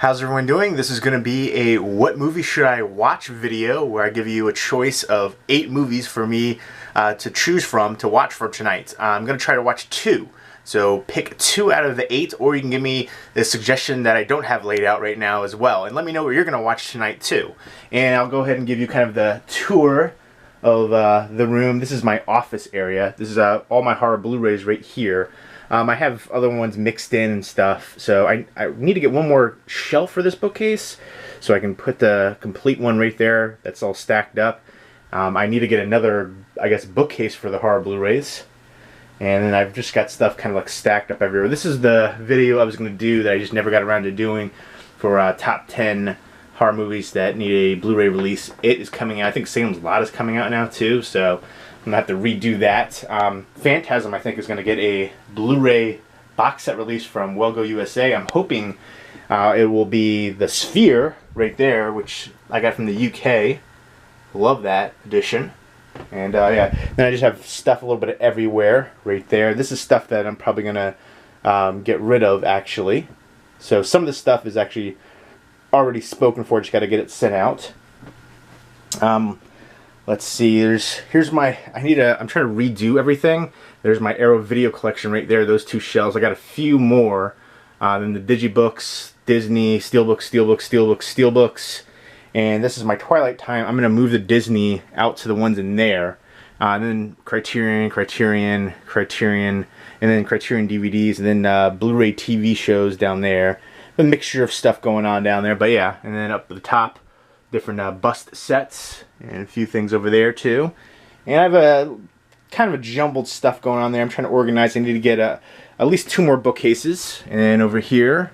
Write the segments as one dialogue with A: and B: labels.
A: How's everyone doing? This is going to be a what movie should I watch video where I give you a choice of 8 movies for me to choose from to watch for tonight. I'm going to try to watch 2. So pick 2 out of the 8, or you can give me a suggestion that I don't have laid out right now as well. And let me know what you're going to watch tonight too. And I'll go ahead and give you kind of the tour of the room. This is my office area. This is all my horror Blu-rays right here. I have other ones mixed in and stuff, so I need to get one more shelf for this bookcase so I can put the complete one right there that's all stacked up. I need to get another, I guess, bookcase for the horror Blu-rays. And then I've just got stuff kind of like stacked up everywhere. This is the video I was going to do that I just never got around to doing for top 10 horror movies that need a Blu-ray release. It is coming out. I think Salem's Lot is coming out now too, so I'm going to have to redo that. Phantasm, I think, is going to get a Blu-ray box set release from Wellgo USA. I'm hoping it will be the Sphere right there, which I got from the UK. Love that edition. And yeah, then I just have stuff a little bit everywhere right there. This is stuff that I'm probably going to get rid of, actually. So some of this stuff is actually already spoken for. Just got to get it sent out. Let's see, here's my, I'm trying to redo everything. There's my Arrow video collection right there, those 2 shelves. I got a few more than the Digibooks, Disney, Steelbooks. And this is my Twilight Time. I'm going to move the Disney out to the ones in there. And then Criterion, and then Criterion DVDs, and then Blu-ray TV shows down there. A mixture of stuff going on down there, but yeah. And then up at the top, different bust sets and a few things over there too. And I have a kind of a jumbled stuff going on there. I'm trying to organize. I need to get at least 2 more bookcases. And then over here,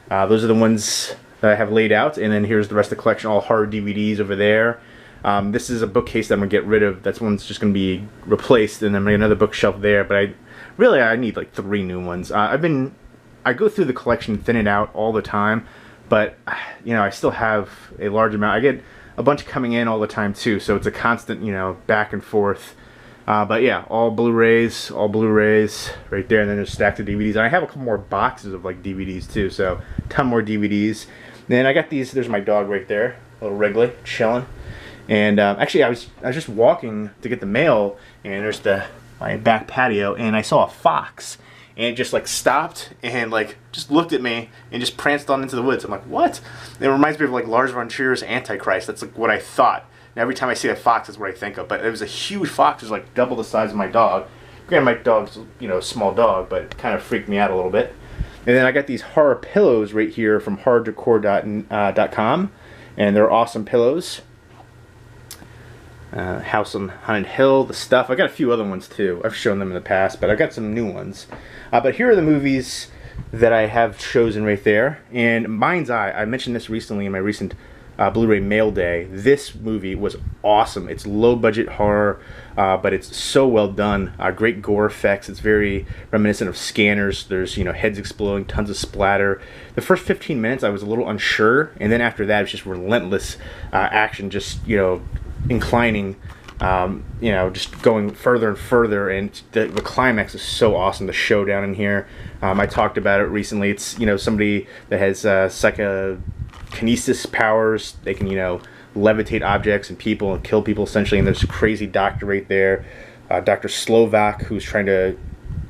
A: those are the ones that I have laid out. And then here's the rest of the collection, all horror DVDs over there. This is a bookcase that I'm gonna get rid of. That's one's just gonna be replaced, and then another bookshelf there. But I need like 3 new ones. I go through the collection, thin it out all the time. But, you know, I still have a large amount. I get a bunch coming in all the time, too. So it's a constant, you know, back and forth. But, yeah, all Blu-rays right there. And then there's stacked of DVDs. And I have a couple more boxes of, like, DVDs, too. So, a ton more DVDs. Then I got these. There's my dog right there. Little Wrigley, chilling. And, actually, I was just walking to get the mail. And there's my back patio. And I saw a fox. And it just like stopped and like just looked at me and just pranced on into the woods. I'm like, what? And it reminds me of like Lars von Trier's Antichrist. That's like what I thought. And every time I see a fox, that's what I think of. But it was a huge fox. It was like double the size of my dog. Granted, my dog's, you know, a small dog, but it kind of freaked me out a little bit. And then I got these horror pillows right here from horrordecor.com, and they're awesome pillows. House on Haunted Hill, the stuff. I got a few other ones too. I've shown them in the past, but I've got some new ones. But here are the movies that I have chosen right there. And Mind's Eye, I mentioned this recently in my recent Blu-ray mail day. This movie was awesome. It's low-budget horror, but it's so well done. Great gore effects. It's very reminiscent of Scanners. There's, you know, heads exploding, tons of splatter. The first 15 minutes, I was a little unsure, and then after that, it's just relentless action. Just, you know, inclining, you know, just going further and further, and the climax is so awesome. The showdown in here, I talked about it recently. It's, you know, somebody that has psychokinesis powers. They can, you know, levitate objects and people and kill people essentially. And there's a crazy doctor right there, Dr. Slovak, who's trying to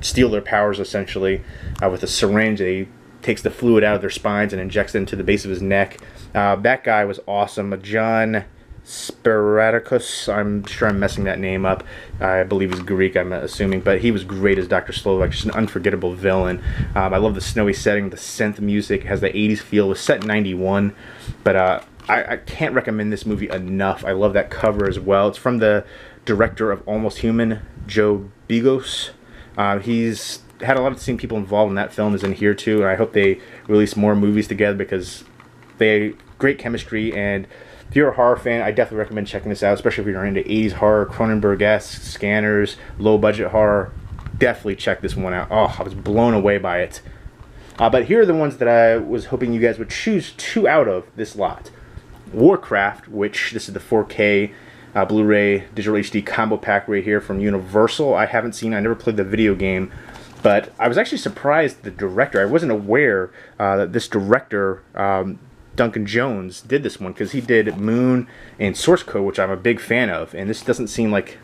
A: steal their powers essentially with a syringe. He takes the fluid out of their spines and injects it into the base of his neck. That guy was awesome. John Sparaticus, I'm sure I'm messing that name up. I believe he's Greek, I'm assuming, but he was great as Dr. Slovak, just an unforgettable villain. I love the snowy setting, the synth music, it has the 80s feel. It was set in 91, but I can't recommend this movie enough. I love that cover as well. It's from the director of Almost Human, Joe Begos. He's had a lot of the same people involved in that film as in here too, and I hope they release more movies together because they have great chemistry. And if you're a horror fan, I definitely recommend checking this out, especially if you're into 80s horror, Cronenberg-esque, Scanners, low-budget horror. Definitely check this one out. Oh, I was blown away by it. But here are the ones that I was hoping you guys would choose 2 out of this lot. Warcraft, which this is the 4K Blu-ray Digital HD combo pack right here from Universal. I haven't seen, I never played the video game, But I was actually surprised the director, I wasn't aware that this director, Duncan Jones, did this one, because he did Moon and Source Code, which I'm a big fan of, and this doesn't seem like,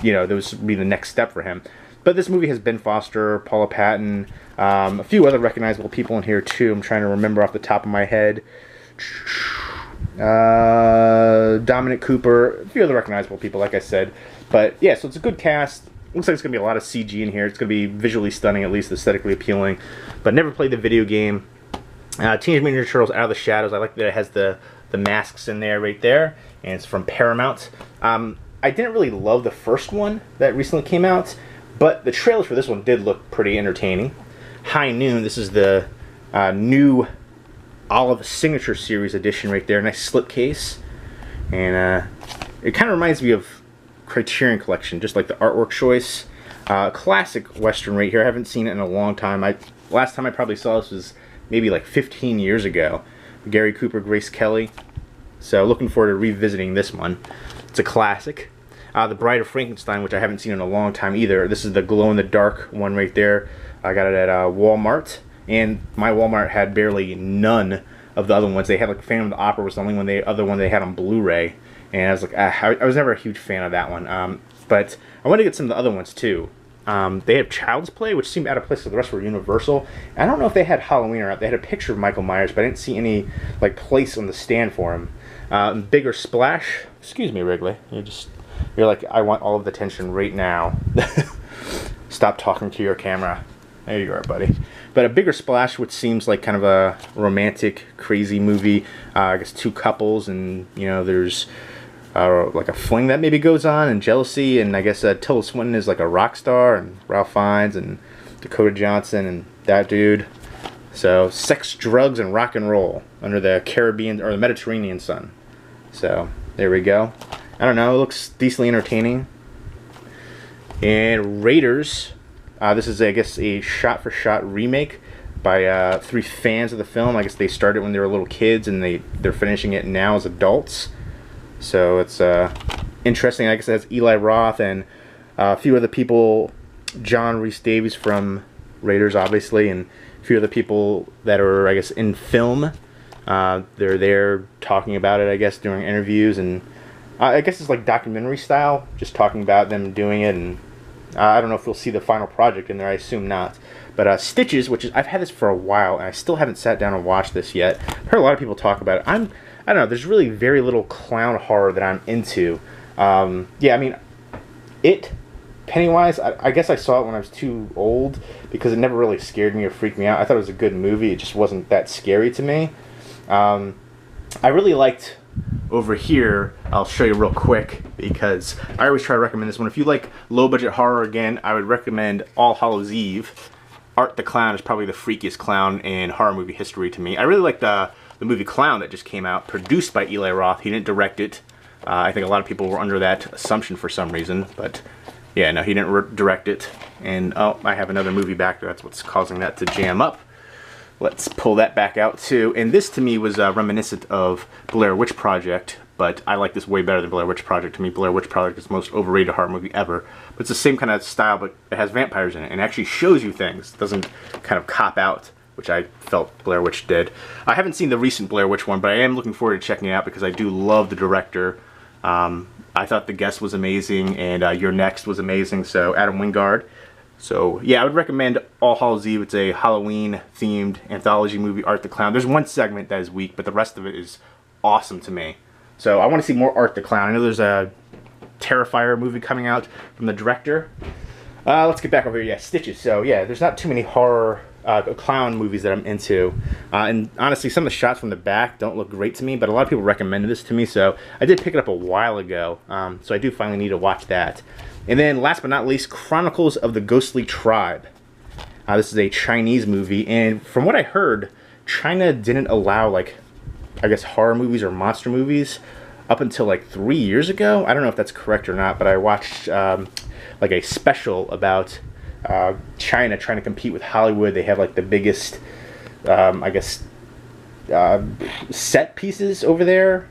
A: you know, this would be the next step for him. But this movie has Ben Foster, Paula Patton, a few other recognizable people in here too. I'm trying to remember off the top of my head. Dominic Cooper, a few other recognizable people, like I said. But yeah, so it's a good cast. Looks like it's going to be a lot of CG in here. It's going to be visually stunning, at least aesthetically appealing. But never played the video game. Teenage Mutant Ninja Turtles Out of the Shadows. I like that it has the masks in there right there. And it's from Paramount. I didn't really love the first one that recently came out. But the trailers for this one did look pretty entertaining. High Noon. This is the new Olive Signature Series edition right there. Nice slipcase. And it kind of reminds me of Criterion Collection, just like the artwork choice. Classic Western right here. I haven't seen it in a long time. Last time I probably saw this was maybe like 15 years ago. Gary Cooper, Grace Kelly. So looking forward to revisiting this one. It's a classic. The Bride of Frankenstein, which I haven't seen in a long time either. This is the glow-in-the-dark one right there. I got it at Walmart. And my Walmart had barely none of the other ones. They had like Phantom of the Opera was the only other one they had on Blu-ray. And I was like, I was never a huge fan of that one. But I wanted to get some of the other ones too. They have Child's Play, which seemed out of place because the rest were Universal. I don't know if they had Halloween or not. They had a picture of Michael Myers, but I didn't see any like place on the stand for him. Bigger Splash. Excuse me, Wrigley. You're like, I want all of the attention right now. Stop talking to your camera. There you are, buddy. But a Bigger Splash, which seems like kind of a romantic, crazy movie. I guess two couples, and you know, there's like a fling that maybe goes on, and jealousy, and I guess Tilda Swinton is like a rock star, and Ralph Fiennes, and Dakota Johnson, and that dude. So, sex, drugs, and rock and roll under the Caribbean or the Mediterranean sun. So, there we go. I don't know, it looks decently entertaining. And Raiders. This is, I guess, a shot-for-shot remake by 3 fans of the film. I guess they started when they were little kids, and they're finishing it now as adults. So it's interesting. I guess it has Eli Roth and a few other people. John Rhys Davies from Raiders, obviously, and a few other people that are, I guess, in film. They're there talking about it, I guess, during interviews. And I guess it's like documentary style, just talking about them doing it, and I don't know if we'll see the final project in there. I assume not. But Stitches, which is, I've had this for a while, and I still haven't sat down and watched this yet. I've heard a lot of people talk about it. I don't know. There's really very little clown horror that I'm into. Yeah, I mean, Pennywise, I guess I saw it when I was too old because it never really scared me or freaked me out. I thought it was a good movie. It just wasn't that scary to me. I really liked over here, I'll show you real quick because I always try to recommend this one. If you like low-budget horror, again, I would recommend All Hallows Eve. Art the Clown is probably the freakiest clown in horror movie history to me. I really like the movie Clown that just came out, produced by Eli Roth. He didn't direct it. I think a lot of people were under that assumption for some reason, but yeah, no, he didn't direct it. And oh, I have another movie back there. That's what's causing that to jam up. Let's pull that back out too. And this to me was reminiscent of Blair Witch Project, but I like this way better than Blair Witch Project. To me, Blair Witch Project is the most overrated horror movie ever. But it's the same kind of style, but it has vampires in it and actually shows you things. It doesn't kind of cop out, which I felt Blair Witch did. I haven't seen the recent Blair Witch one, but I am looking forward to checking it out because I do love the director. I thought The Guest was amazing, and You're Next was amazing, so Adam Wingard. So, yeah, I would recommend All Hallows Eve. It's a Halloween-themed anthology movie, Art the Clown. There's one segment that is weak, but the rest of it is awesome to me. So, I want to see more Art the Clown. I know there's a Terrifier movie coming out from the director. Let's get back over here. Yeah, Stitches. So, yeah, there's not too many horror clown movies that I'm into. And honestly, some of the shots from the back don't look great to me, but a lot of people recommended this to me, so I did pick it up a while ago. So I do finally need to watch that. And then, last but not least, Chronicles of the Ghostly Tribe. This is a Chinese movie, and from what I heard, China didn't allow, like, I guess horror movies or monster movies up until like 3 years ago. I don't know if that's correct or not, but I watched like a special about China trying to compete with Hollywood. They have like the biggest, I guess, set pieces over there.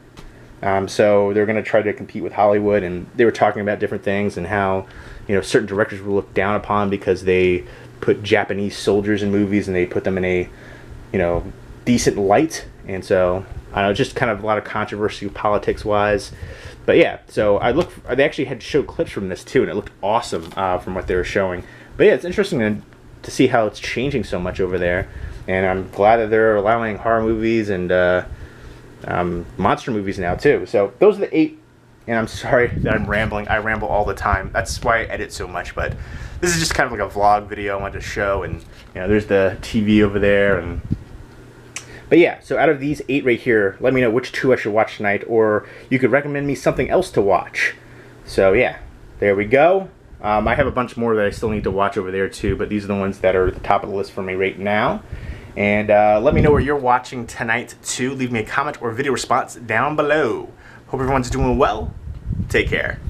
A: So they're going to try to compete with Hollywood, and they were talking about different things and how, you know, certain directors were looked down upon because they put Japanese soldiers in movies and they put them in a, you know, decent light. And so I don't know, just kind of a lot of controversy politics wise. But yeah, so they actually had showed clips from this too, and it looked awesome from what they were showing. But yeah, it's interesting to see how it's changing so much over there. And I'm glad that they're allowing horror movies and monster movies now too. So those are the 8. And I'm sorry that I'm rambling. I ramble all the time. That's why I edit so much. But this is just kind of like a vlog video I wanted to show. And you know, there's the TV over there. But yeah, so out of these 8 right here, let me know which 2 I should watch tonight, or you could recommend me something else to watch. So yeah, there we go. I have a bunch more that I still need to watch over there too, but these are the ones that are at the top of the list for me right now. And let me know what you're watching tonight too. Leave me a comment or video response down below. Hope everyone's doing well. Take care.